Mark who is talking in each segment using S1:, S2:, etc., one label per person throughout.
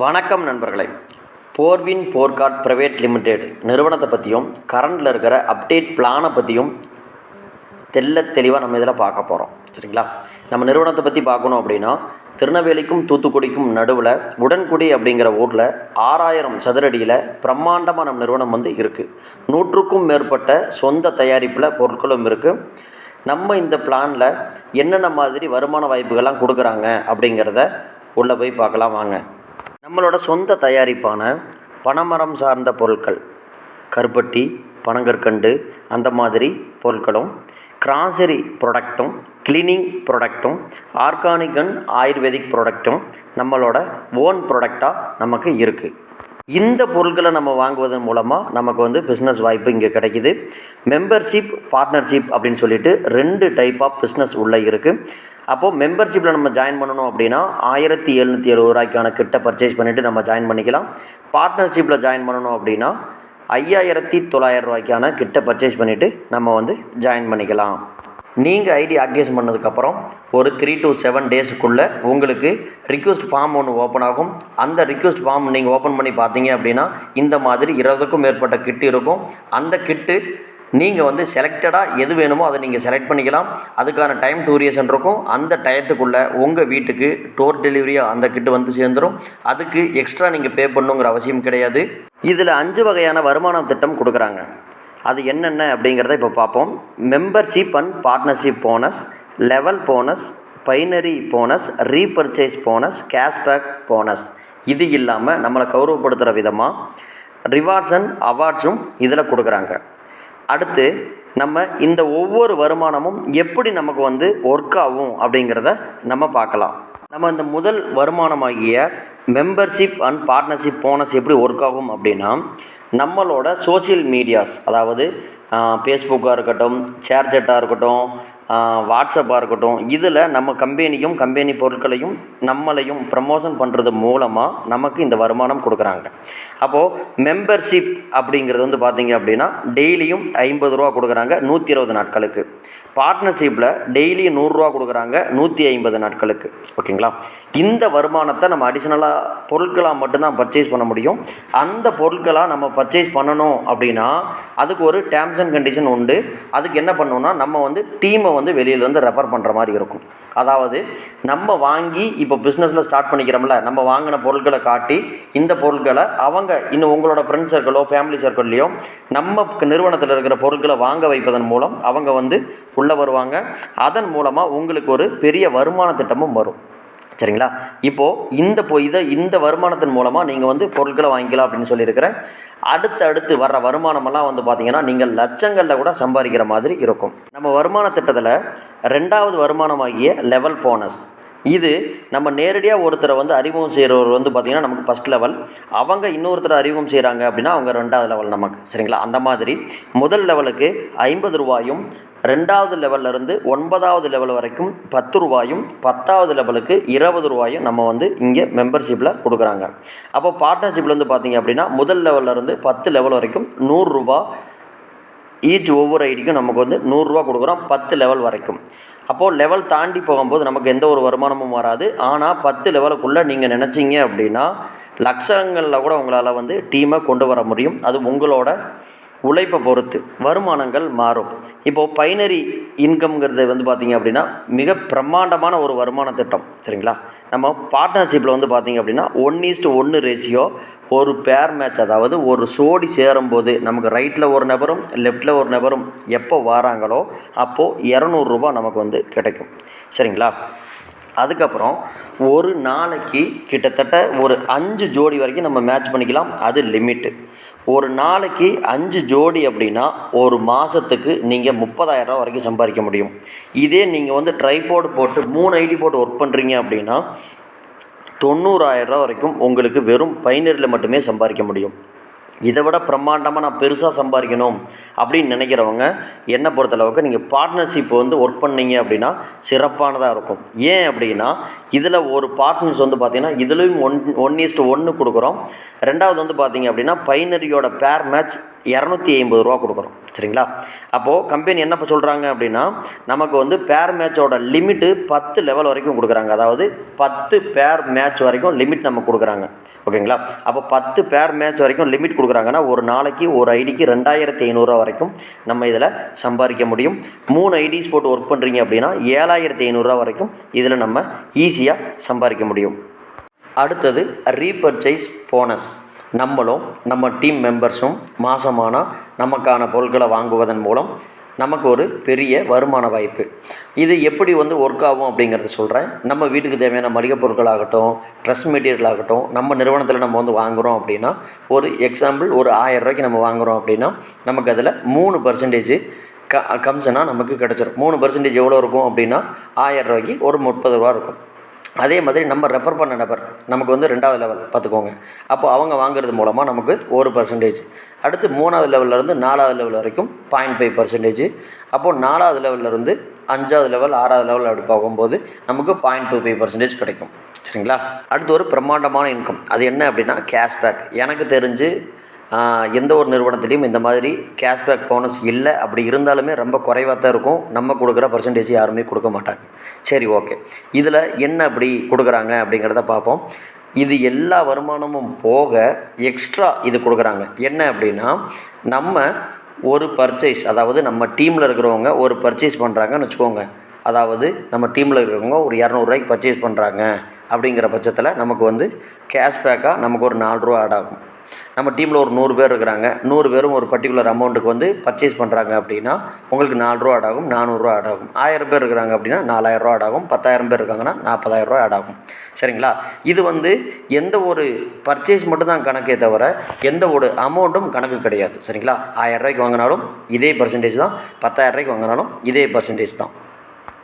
S1: வணக்கம் நண்பர்களே. போர்வின் Bhorghat private limited நிறுவனத்தை பற்றியும் கரண்டில் இருக்கிற அப்டேட் பிளானை பற்றியும் தெளிவாக நம்ம இதில் பார்க்க போகிறோம். சரிங்களா? நம்ம நிறுவனத்தை பற்றி பார்க்கணும் அப்படின்னா, திருநெல்வேலிக்கும் தூத்துக்குடிக்கும் நடுவில் உடன்குடி அப்படிங்கிற ஊரில் 6000 சதுரடியில் பிரம்மாண்டமாக நம்ம நிறுவனம் இருக்குது. 100க்கும் மேற்பட்ட சொந்த தயாரிப்பில் பொருட்களும் இருக்குது. நம்ம இந்த பிளானில் என்னென்ன மாதிரி வருமான வாய்ப்புகள்லாம் கொடுக்குறாங்க அப்படிங்கிறத உள்ளே போய் பார்க்கலாம் வாங்க. நம்மளோட சொந்த தயாரிப்பான பனைமரம் சார்ந்த பொருட்கள், கருப்பட்டி, பனங்கற்கண்டு அந்த மாதிரி பொருட்களும், கிராசரி ப்ராடக்ட்டும், கிளீனிங் ப்ராடக்ட்டும், ஆர்கானிக் அண்ட் ஆயுர்வேதிக் ப்ராடக்ட்டும் நம்மளோட ஓன் ப்ராடக்டாக நமக்கு இருக்குது. இந்த பொருட்களை நம்ம வாங்குவதன் மூலமாக நமக்கு பிஸ்னஸ் வாய்ப்பு இங்கே கிடைக்கிது. மெம்பர்ஷிப், பார்ட்னர்ஷிப் அப்படின்னு சொல்லிட்டு 2 டைப் ஆஃப் பிஸ்னஸ் உள்ளே இருக்குது. அப்போது மெம்பர்ஷிப்பில் நம்ம ஜாயின் பண்ணணும் அப்படின்னா 1770 ரூபாய்க்கான கிட்ட பர்ச்சேஸ் பண்ணிவிட்டு நம்ம ஜாயின் பண்ணிக்கலாம். பார்ட்னர்ஷிப்பில் ஜாயின் பண்ணணும் அப்படின்னா 5900 ரூபாய்க்கான கிட்ட பர்ச்சேஸ் பண்ணிவிட்டு நம்ம ஜாயின் பண்ணிக்கலாம். நீங்கள் ஐடி ஆக்டிவேஷன் பண்ணதுக்கப்புறம் ஒரு 3 to 7 டேஸுக்குள்ளே உங்களுக்கு ரிக்வெஸ்ட் ஃபார்ம் ஒன்று ஓப்பன் ஆகும். அந்த ரிக்வெஸ்ட் ஃபார்ம் நீங்கள் ஓப்பன் பண்ணி பார்த்தீங்க அப்படின்னா இந்த மாதிரி 20க்கும் மேற்பட்ட கிட்டு இருக்கும். அந்த கிட்டு நீங்கள் செலக்டடாக எது வேணுமோ அதை நீங்கள் செலக்ட் பண்ணிக்கலாம். அதுக்கான டைம் டூரேஷன் இருக்கும். அந்த டயத்துக்குள்ளே உங்கள் வீட்டுக்கு டோர் டெலிவரியாக அந்த கிட்டு சேர்ந்துடும். அதுக்கு எக்ஸ்ட்ரா நீங்கள் பே பண்ணுங்கிற அவசியம் கிடையாது. இதில் 5 வகையான வருமான திட்டம் கொடுக்குறாங்க. அது என்னென்ன அப்படிங்கிறத இப்போ பார்ப்போம். Membership and partnership bonus, level bonus, binary bonus, repurchase bonus, cashback bonus. இது இல்லாமல் நம்மளை கௌரவப்படுத்துகிற விதமாக ரிவார்ட்ஸ் அண்ட் அவார்ட்ஸும் இதில் கொடுக்குறாங்க. அடுத்து நம்ம இந்த ஒவ்வொரு வருமானமும் எப்படி நமக்கு ஒர்க் ஆகும் அப்படிங்கிறத நம்ம பார்க்கலாம். நம்ம இந்த முதல் வருமானமாகிய மெம்பர்ஷிப் அண்ட் பார்ட்னர்ஷிப் போனஸ் எப்படி ஒர்க் ஆகும் அப்படின்னா, நம்மளோட சோஷியல் மீடியாஸ், அதாவது ஃபேஸ்புக்காக இருக்கட்டும், ஷேர்சேட்டாக இருக்கட்டும், வாட்ஸ்அப்பாக இருக்கட்டும், இதில் நம்ம கம்பெனியும் கம்பெனி பொருட்களையும் நம்மளையும் ப்ரமோஷன் பண்ணுறது மூலமாக நமக்கு இந்த வருமானம் கொடுக்குறாங்க. அப்போது மெம்பர்ஷிப் அப்படிங்கிறது பார்த்திங்க அப்படின்னா டெய்லியும் 50 ரூபா கொடுக்குறாங்க 120 நாட்களுக்கு. பார்ட்னர்ஷிப்பில் டெய்லி 100 ரூபா கொடுக்குறாங்க 150 நாட்களுக்கு. ஓகேங்களா? இந்த வருமானத்தை நம்ம அடிஷ்னலாக பொருட்களாக மட்டும்தான் பர்ச்சேஸ் பண்ண முடியும். அந்த பொருட்களாக நம்ம பர்ச்சேஸ் பண்ணணும் அப்படின்னா அதுக்கு ஒரு டேர்ம்ஸ் அண்ட் கண்டிஷன் உண்டு. அதுக்கு என்ன பண்ணணும்னா நம்ம டீமை வெளியிலேருந்து ரெஃபர் பண்ணுற மாதிரி இருக்கும். அதாவது நம்ம வாங்கி இப்போ பிஸ்னஸில் ஸ்டார்ட் பண்ணிக்கிறோம்ல, நம்ம வாங்கின பொருட்களை காட்டி இந்த பொருட்களை அவங்க இன்னும் உங்களோட ஃப்ரெண்ட்ஸ் சர்க்கிளோ ஃபேமிலி சர்க்கிள்லையோ நம்ம நிறுவனத்தில் இருக்கிற பொருட்களை வாங்க வைப்பதன் மூலம் அவங்க உள்ளே வருவாங்க. அதன் மூலமாக உங்களுக்கு ஒரு பெரிய வருமான திட்டமும் வரும். சரிங்களா? இப்போது இந்த வருமானத்தின் மூலமாக நீங்கள் பொருட்களை வாங்கிக்கலாம் அப்படின்னு சொல்லியிருக்கிறேன். அடுத்து வர்ற வருமானமெல்லாம் பார்த்திங்கன்னா நீங்கள் லட்சங்களில் கூட சம்பாதிக்கிற மாதிரி இருக்கும். நம்ம வருமான திட்டத்தில் 2வது வருமானமாகிய லெவல் போனஸ். இது நம்ம நேரடியாக ஒருத்தரை அறிமுகம் செய்கிறவர் பார்த்திங்கன்னா நமக்கு ஃபஸ்ட் லெவல். அவங்க இன்னொருத்தரை அறிமுகம் செய்கிறாங்க அப்படின்னா அவங்க 2வது லெவல் நமக்கு. சரிங்களா? அந்த மாதிரி முதல் லெவலுக்கு 50 ரூபாயும், 2வது லெவலிருந்து 9வது லெவல் வரைக்கும் 10 ரூபாயும், 10வது லெவலுக்கு 20 ரூபாயும் நம்ம இங்கே மெம்பர்ஷிப்பில் கொடுக்குறாங்க. அப்போ பார்ட்னர்ஷிப்பில் பார்த்திங்க அப்படின்னா முதல் லெவலிருந்து 10 லெவல் வரைக்கும் 100 ரூபா ஈச். ஒவ்வொரு ஐடிக்கும் நமக்கு 100 ரூபா கொடுக்குறோம் 10 லெவல் வரைக்கும். அப்போது லெவல் தாண்டி போகும்போது நமக்கு எந்த ஒரு வருமானமும் வராது. ஆனால் 10 லெவலுக்குள்ளே நீங்கள் நினச்சிங்க அப்படின்னா லட்சங்களில் கூட உங்களால் டீமை கொண்டு வர முடியும். அது உங்களோட உழைப்பை பொறுத்து வருமானங்கள் மாறும். இப்போது பைனரி இன்கம்ங்கிறது பார்த்திங்க அப்படின்னா மிக பிரம்மாண்டமான ஒரு வருமான திட்டம். சரிங்களா? நம்ம பார்ட்னர்ஷிப்பில் பார்த்திங்க அப்படின்னா 1:1 ரேஷியோ, ஒரு பேர் மேட்ச், அதாவது ஒரு சோடி சேரும்போது நமக்கு ரைட்டில் ஒரு நபரும் லெஃப்டில் ஒரு நபரும் எப்போ வராங்களோ அப்போது 200 ரூபா நமக்கு கிடைக்கும். சரிங்களா? அதுக்கப்புறம் ஒரு நாளைக்கு கிட்டத்தட்ட ஒரு 5 ஜோடி வரைக்கும் நம்ம மேட்ச் பண்ணிக்கலாம். அது லிமிட்டு. ஒரு நாளைக்கு 5 ஜோடி அப்படின்னா ஒரு மாதத்துக்கு நீங்கள் 30,000 ரூபா வரைக்கும் சம்பாதிக்க முடியும். இதே நீங்கள் ட்ரைபோர்டு போட்டு 3 ஐடி போட்டு ஒர்க் பண்ணுறீங்க அப்படின்னா 90,000 ரூபா வரைக்கும் உங்களுக்கு வெறும் பைனரியில் மட்டுமே சம்பாதிக்க முடியும். இதை விட பிரம்மாண்டமாக நான் பெருசாக சம்பாதிக்கணும் அப்படின்னு நினைக்கிறவங்க என்னை பொறுத்தளவுக்கு நீங்கள் பார்ட்னர்ஷிப் ஒர்க் பண்ணிங்க அப்படின்னா சிறப்பானதாக இருக்கும். ஏன் அப்படின்னா இதில் ஒரு பார்ட்னர்ஸ் பார்த்திங்கன்னா இதுலேயும் 1:1 கொடுக்குறோம். 2வது பார்த்திங்க அப்படின்னா பைனரியோட பேர் மேட்ச் 250 கொடுக்குறோம். சரிங்களா? அப்போது கம்பெனி என்ன சொல்கிறாங்க அப்படின்னா, நமக்கு வந்து பேர் மேட்சோட லிமிட்டு 10 லெவல் வரைக்கும் கொடுக்குறாங்க. அதாவது 10 பேர் மேட்ச் வரைக்கும் லிமிட் நமக்கு கொடுக்குறாங்க. ஓகேங்களா? அப்போ 10 பேர் மேட்ச் வரைக்கும் லிமிட் கொடுக்குறாங்கன்னா, ஒரு நாளைக்கு ஒரு ஐடிக்கு 2500 வரைக்கும் நம்ம இதில் சம்பாதிக்க முடியும். 3 ஐடிஸ் போட்டு ஒர்க் பண்ணுறீங்க அப்படின்னா 7500 வரைக்கும் இதில் நம்ம ஈஸியாக சம்பாதிக்க முடியும். அடுத்தது ரீபர்ச்சேஸ் போனஸ். நம்மளும் நம்ம டீம் மெம்பர்ஸும் மாதமானால் நமக்கான பொருட்களை வாங்குவதன் மூலம் நமக்கு ஒரு பெரிய வருமான வாய்ப்பு. இது எப்படி வந்து ஒர்க் ஆகும் அப்படிங்கிறத சொல்கிறேன். நம்ம வீட்டுக்கு தேவையான மளிகை பொருட்களாகட்டும், ட்ரெஸ் மெட்டீரியல் ஆகட்டும், நம்ம நிறுவனத்தில் நம்ம வந்து வாங்குகிறோம் அப்படின்னா, ஒரு எக்ஸாம்பிள் ஒரு 1000 ரூபாய்க்கு நம்ம வாங்குகிறோம் அப்படின்னா, நமக்கு அதில் 3% கமிஷனாக நமக்கு கிடச்சிரும். 3% எவ்வளோ இருக்கும் அப்படின்னா, 1000 ரூபாய்க்கு ஒரு 30 ரூபா இருக்கும். அதே மாதிரி நம்ம ரெஃபர் பண்ண நபர் நமக்கு வந்து 2வது லெவல் பார்த்துக்கோங்க. அப்போ அவங்க வாங்குறது மூலமாக நமக்கு 1%. அடுத்து 3வது லெவல்லேருந்து 4வது லெவல் வரைக்கும் 0.5%. அப்போது 4வது லெவல்லேருந்து 5வது லெவல் 6வது லெவல் அப்படி போகும்போது நமக்கு 0.25% கிடைக்கும். சரிங்களா? அடுத்து ஒரு பிரம்மாண்டமான இன்கம். அது என்ன அப்படின்னா கேஷ்பேக். எனக்கு தெரிஞ்சு எந்த ஒரு நிறுவனத்துலேயும் இந்த மாதிரி கேஷ்பேக் போனஸ் இல்லை. அப்படி இருந்தாலுமே ரொம்ப குறைவாக தான் இருக்கும். நம்ம கொடுக்குற பர்சன்டேஜ் யாருமே கொடுக்க மாட்டாங்க. சரி, ஓகே. இதில் என்ன அப்படி கொடுக்குறாங்க அப்படிங்கிறத பார்ப்போம். இது எல்லா வருமானமும் போக எக்ஸ்ட்ரா இது கொடுக்குறாங்க. என்ன அப்படின்னா, நம்ம ஒரு பர்ச்சேஸ், அதாவது நம்ம டீமில் இருக்கிறவங்க ஒரு பர்ச்சேஸ் பண்ணுறாங்கன்னு வச்சுக்கோங்க. அதாவது நம்ம டீமில் இருக்கிறவங்க ஒரு 200 ரூபாய்க்கு பர்ச்சேஸ் பண்ணுறாங்க அப்படிங்கிற பட்சத்தில் நமக்கு வந்து கேஷ்பேக்காக நமக்கு ஒரு 4 ரூபா ஆட் ஆகும். நம்ம டீமில் ஒரு 100 பேர் இருக்கிறாங்க. 100 பேரும் ஒரு பர்டிகுலர் அமௌண்ட்டுக்கு வந்து பர்ச்சேஸ் பண்ணுறாங்க அப்படின்னா உங்களுக்கு 4 ரூபா ஆட் ஆகும், 400 ரூபா ஆட் ஆகும். 1000 பேர் இருக்கிறாங்க அப்படின்னா 4000 ரூபா ஆட் ஆகும். 10,000 பேர் இருக்காங்கன்னா 40,000 ரூபா ஆட் ஆகும். சரிங்களா? இது வந்து எந்த ஒரு பர்ச்சேஸ் மட்டும் தான் கணக்கே தவிர எந்த ஒரு அமௌண்ட்டும் கணக்கு கிடையாது. சரிங்களா? 1000 ரூபாய்க்கு வாங்கினாலும் இதே பர்சன்டேஜ் தான், 10,000 ரூபாய்க்கு வாங்கினாலும் இதே பர்சன்டேஜ் தான்.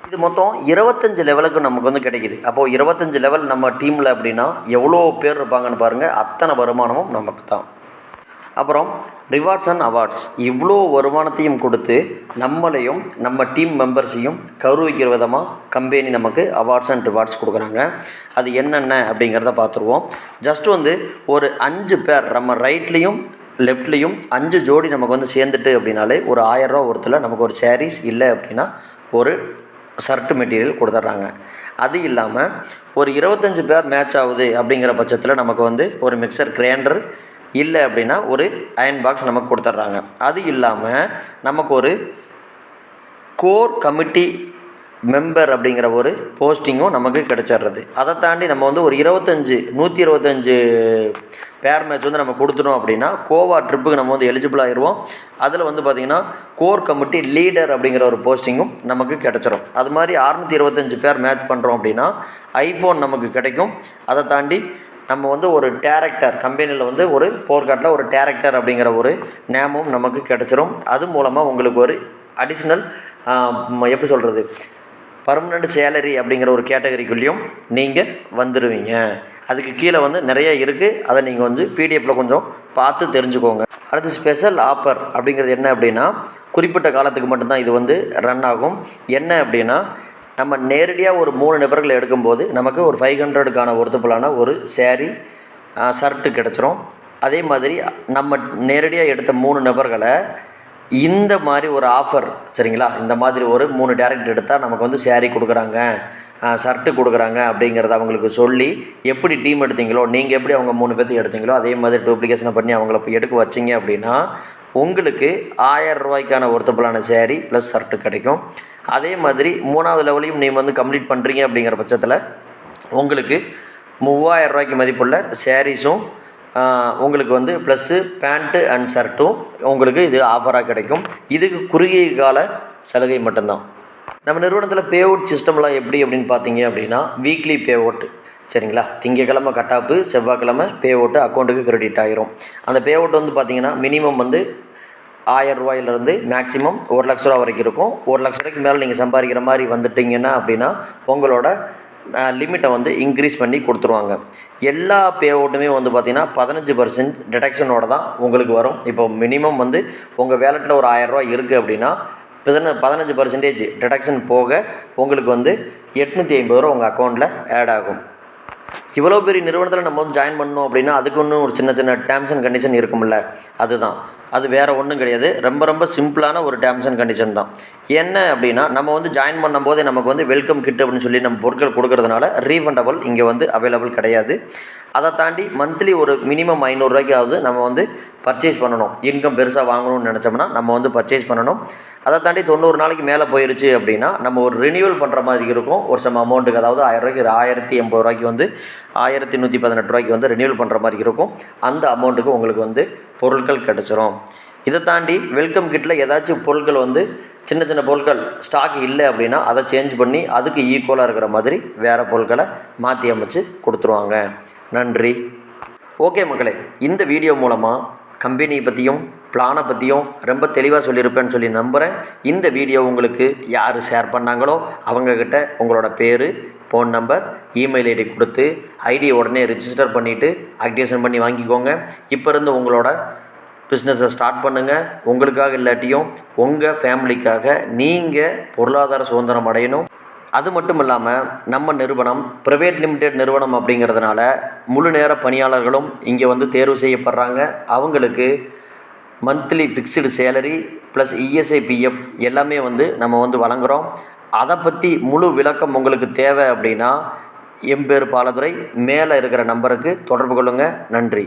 S1: இது மொத்தம் 25 லெவலுக்கு நமக்கு வந்து கிடைக்கிது. அப்போது 25 லெவல் நம்ம டீமில் அப்படின்னா எவ்வளோ பேர் இருப்பாங்கன்னு பாருங்கள். அத்தனை வருமானமும் நமக்கு தான். அப்புறம் ரிவார்ட்ஸ் அண்ட் அவார்ட்ஸ். இவ்வளோ வருமானத்தையும் கொடுத்து நம்மளையும் நம்ம டீம் மெம்பர்ஸையும் கௌரவிக்கிற விதமாக கம்பெனி நமக்கு அவார்ட்ஸ் அண்ட் ரிவார்ட்ஸ் கொடுக்குறாங்க. அது என்னென்ன அப்படிங்கிறத பார்த்துருவோம். ஜஸ்ட் வந்து ஒரு 5 பேர் நம்ம ரைட்லேயும் லெஃப்ட்லேயும் 5 ஜோடி நமக்கு வந்து சேர்ந்துட்டு அப்படின்னாலே ஒரு 1000 ரூபா ஒருத்தில் நமக்கு ஒரு சாரீஸ் இல்லை அப்படின்னா ஒரு ஷர்ட் மெட்டீரியல் கொடுத்துட்றாங்க. அது இல்லாமல் ஒரு 25 பேர் மேட்ச் ஆகுது அப்படிங்கிற பட்சத்தில் நமக்கு வந்து ஒரு மிக்சர் கிரைண்டர் இல்லை அப்படின்னா ஒரு அயன் பாக்ஸ் நமக்கு கொடுத்துட்றாங்க. அது இல்லாமல் நமக்கு ஒரு கோர் கமிட்டி மெம்பர் அப்படிங்கிற ஒரு போஸ்டிங்கும் நமக்கு கிடச்சிட்றது. அதை தாண்டி நம்ம வந்து ஒரு 125 பேர் மேட்ச் வந்து நம்ம கொடுத்துட்டோம் அப்படின்னா கோவா ட்ரிப்புக்கு நம்ம வந்து எலிஜிபிள் ஆகிடுவோம். அதில் வந்து பார்த்திங்கன்னா கோர் கமிட்டி லீடர் அப்படிங்கிற ஒரு போஸ்டிங்கும் நமக்கு கிடச்சிரும். அது மாதிரி 625 பேர் மேட்ச் பண்ணுறோம் அப்படின்னா ஐஃபோன் நமக்கு கிடைக்கும். அதை தாண்டி நம்ம வந்து ஒரு டேரக்டர் கம்பெனியில் வந்து ஒரு போர்காட்டில் ஒரு டேரக்டர் அப்படிங்கிற ஒரு நேமும் நமக்கு கிடச்சிரும். அது மூலமாக உங்களுக்கு ஒரு அடிஷ்னல் எப்படி சொல்கிறது பர்மனெண்ட் சேலரி அப்படிங்கிற ஒரு கேட்டகரிக்குள்ளேயும் நீங்கள் வந்துடுவீங்க. அதுக்கு கீழே வந்து நிறைய இருக்குது. அதை நீங்கள் வந்து பிடிஎஃப்பில் கொஞ்சம் பார்த்து தெரிஞ்சுக்கோங்க. அடுத்து ஸ்பெஷல் ஆஃபர் அப்படிங்கிறது என்ன அப்படின்னா குறிப்பிட்ட காலத்துக்கு மட்டும்தான் இது வந்து ரன் ஆகும். என்ன அப்படின்னா நம்ம நேரடியாக ஒரு 3 நபர்களை எடுக்கும்போது நமக்கு ஒரு 500க்கான ஒருத்தப்பலான ஒரு சேரீ ஷர்ட்டு கிடச்சிரும். அதே மாதிரி நம்ம நேரடியாக எடுத்த 3 நபர்களை இந்த மாதிரி ஒரு ஆஃபர், சரிங்களா, இந்த மாதிரி ஒரு 3 டேரக்ட் எடுத்தால் நமக்கு வந்து சேரீ கொடுக்குறாங்க, ஷர்ட்டு கொடுக்குறாங்க அப்படிங்கிறத அவங்களுக்கு சொல்லி எப்படி டீம் எடுத்தீங்களோ நீங்கள் எப்படி அவங்க 3 பேர்த்து எடுத்தீங்களோ அதே மாதிரி டூப்ளிகேஷனை பண்ணி அவங்கள எடுக்க வச்சிங்க அப்படின்னா உங்களுக்கு 1000 ரூபாய்க்கான ஒருத்தப்பலான சேரீ ப்ளஸ் ஷர்ட்டு கிடைக்கும். அதே மாதிரி 3வது லெவலையும் நீங்கள் வந்து கம்ப்ளீட் பண்ணுறீங்க அப்படிங்கிற பட்சத்தில் உங்களுக்கு 3000 ரூபாய்க்கு மதிப்புள்ள சேரீஸும் உங்களுக்கு வந்து ப்ளஸ்ஸு பேண்ட்டு அண்ட் ஷர்ட்டும் உங்களுக்கு இது ஆஃபராக கிடைக்கும். இதுக்கு குறுகிய கால சலுகை மட்டும்தான். நம்ம நிறுவனத்தில் பே அவுட் சிஸ்டம்லாம் எப்படி அப்படின்னு பார்த்தீங்க அப்படின்னா வீக்லி பே அவுட்டு, சரிங்களா, திங்கக்கிழமை கட்டாப்பு, செவ்வாய்க்கிழமை பே அவுட்டு அக்கௌண்ட்டுக்கு கிரெடிட் ஆகிரும். அந்த பே அவுட் வந்து பார்த்திங்கன்னா மினிமம் வந்து 1000 ரூபாயிலிருந்து மேக்ஸிமம் 1 லட்ச ரூபா வரைக்கும் இருக்கும். 1 லட்ச ரூபாய்க்கு மேலே நீங்கள் சம்பாதிக்கிற மாதிரி வந்துட்டிங்கன்னா அப்படின்னா உங்களோட லிமிட்டை வந்து இன்க்ரீஸ் பண்ணி கொடுத்துருவாங்க. எல்லா பே அவுட்டுமே வந்து பார்த்திங்கன்னா 15% டிடக்ஷனோட தான் உங்களுக்கு வரும். இப்போ மினிமம் வந்து உங்கள் வேலெட்டில் ஒரு 1000 ரூபா இருக்குது அப்படின்னா 15% டிடக்ஷன் போக உங்களுக்கு வந்து 850 ரூபா உங்கள் அக்கௌண்ட்டில் ஆட் ஆகும். இவ்வளோ பெரிய நிறுவனத்தில் நம்ம வந்து ஜாயின் பண்ணணும் அப்படின்னா அதுக்கு இன்னும் ஒரு சின்ன சின்ன டேர்ம்ஸ் அண்ட் கண்டிஷன் இருக்கும்ல, அதுதான். அது வேறு ஒன்றும் கிடையாது. ரொம்ப ரொம்ப சிம்பிளான ஒரு டேர்ம்ஸ் அண்ட் கண்டிஷன் தான். என்ன அப்படின்னா, நம்ம வந்து ஜாயின் பண்ணும்போதே நமக்கு வந்து வெல்கம் கிட் அப்படின்னு சொல்லி நம்ம பொருட்கள் கொடுக்கறதுனால ரீஃபண்டபிள் இங்கே வந்து அவைலபிள் கிடையாது. அதை தாண்டி மந்த்லி ஒரு மினிமம் 500 ரூபாய்க்காவது நம்ம வந்து பர்ச்சேஸ் பண்ணணும். இன்கம் பெருசாக வாங்கணும்னு நினச்சோம்னா நம்ம வந்து பர்ச்சேஸ் பண்ணணும். அதை தாண்டி 90 நாளைக்கு மேலே போயிருச்சு அப்படின்னா நம்ம ஒரு ரினியூவல் பண்ணுற மாதிரி இருக்கும். ஒரு சம் அமௌண்ட்டுக்கு, அதாவது 1000 ரூபாய்க்கு 1080 ரூபாய்க்கு வந்து 1118 ரூபாய்க்கு வந்து ரினியூவல் பண்ணுற மாதிரி இருக்கும். அந்த அமௌண்ட்டுக்கு உங்களுக்கு வந்து பொருட்கள் கிடச்சிரும். இதை தாண்டி வெல்கம் கிட்டில் ஏதாச்சும் பொருட்கள் வந்து சின்ன சின்ன பொருட்கள் ஸ்டாக் இல்லை அப்படின்னா அதை சேஞ்ச் பண்ணி அதுக்கு ஈக்குவலாக இருக்கிற மாதிரி வேறு பொருட்களை மாற்றி அமைச்சு கொடுத்துருவாங்க. நன்றி. ஓகே மக்களே, இந்த வீடியோ மூலமாக கம்பெனியை பற்றியும் பிளானை பற்றியும் ரொம்ப தெளிவாக சொல்லியிருப்பேன்னு சொல்லி நம்புகிறேன். இந்த வீடியோ உங்களுக்கு யார் ஷேர் பண்ணாங்களோ அவங்கக்கிட்ட உங்களோட பேர், ஃபோன் நம்பர், இமெயில் ஐடி கொடுத்து ஐடியை உடனே ரிஜிஸ்டர் பண்ணிவிட்டு ஆக்டிவேஷன் பண்ணி வாங்கிக்கோங்க. இப்போ இருந்து உங்களோட பிஸ்னஸை ஸ்டார்ட் பண்ணுங்கள். உங்களுக்காக இல்லாட்டியும் உங்கள் ஃபேமிலிக்காக நீங்கள் பொருளாதார சுதந்திரம் அடையணும். அது மட்டும் இல்லாமல் நம்ம நிறுவனம் ப்ரைவேட் லிமிடெட் நிறுவனம் அப்படிங்கிறதுனால முழு நேர பணியாளர்களும் இங்கே வந்து தேர்வு செய்யப்படுறாங்க. அவங்களுக்கு monthly fixed salary plus ESI PF எல்லாமே வந்து நம்ம வந்து வழங்குகிறோம். அதை பற்றி முழு விளக்கம் உங்களுக்கு தேவை அப்படின்னா என் பேர் பாலதுரை, மேலே இருக்கிற நம்பருக்கு தொடர்பு கொள்ளுங்கள். நன்றி.